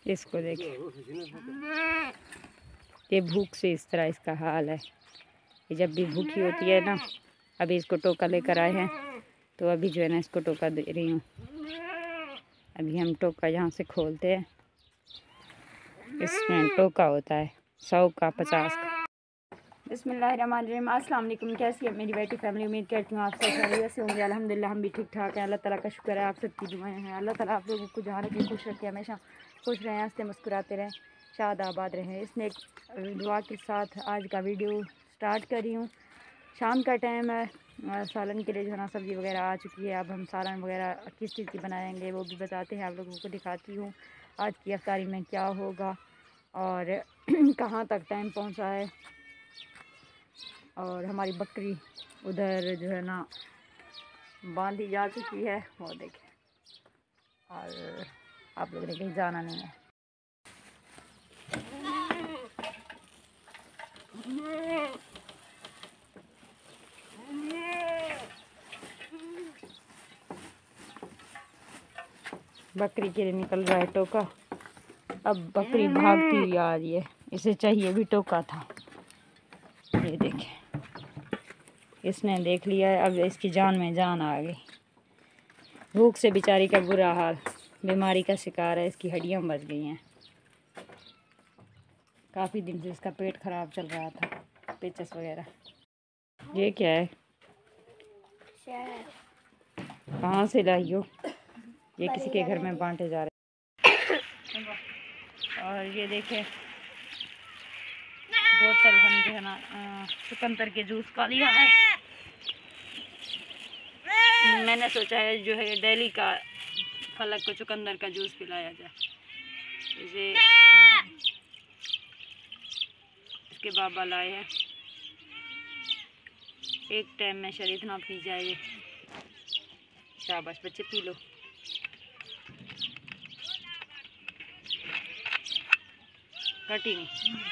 इसको देखिए, ये भूख से इस तरह इसका हाल है। ये जब भी भूखी होती है ना, अभी इसको टोका लेकर आए हैं तो अभी जो है ना इसको टोका दे रही हूँ। अभी हम टोका यहाँ से खोलते हैं। इसमें टोका होता है 100 का, 50 का। बिस्मिल्लाहिर्रहमानिर्रहीम। अस्सलाम वालेकुम। कैसी है मेरी बेटी फैमिली? उम्मीद करती हूँ आप सब खैरियत से होंगे। अल्हम्दुलिल्लाह हम भी ठीक ठाक हैं। अल्लाह ताला का शुक्र है, आप सबकी दुआएं हैं। अल्लाह ताला आप लोगों को जहाँ रखे खुश रखे, हमेशा खुश रहें, हंसते मुस्कुराते रहें, शाद आबाद रहें। इसमें एक दुआ के साथ आज का वीडियो स्टार्ट कर रही हूँ। शाम का टाइम है, सालन के लिए जो है ना सब्ज़ी वगैरह आ चुकी है। अब हम सालन वगैरह किस चीज़ की बनाएंगे वो भी बताते हैं, आप लोगों को दिखाती हूँ आज की अफ्तारी में क्या होगा और कहाँ तक टाइम पहुँचा है। और हमारी बकरी उधर जो है ना बांधी जा चुकी है, वो देखें। और आप लोगों ने कहीं जाना नहीं है। बकरी के लिए निकल रहा है टोका। अब बकरी भागती हुई आ रही है, इसे चाहिए भी टोका था। ये देखें, इसने देख लिया है, अब इसकी जान में जान आ गई। भूख से बेचारी का बुरा हाल, बीमारी का शिकार है, इसकी हड्डियां बच गई हैं। काफ़ी दिन से इसका पेट खराब चल रहा था, पेचस वगैरह। ये क्या है? कहाँ से लाई हो? ये किसी के घर में बांटे जा रहे। और ये देखें, बोतल हम जो है ना चुकंदर के जूस का लिया है। मैंने सोचा है जो है डेली का फलक को चुकंदर का जूस पिलाया जाए। इसे इसके बाबा लाए हैं। एक टाइम में शरीर इतना पी जाए। शाबाश बच्चे, पी लो। कटी नहीं।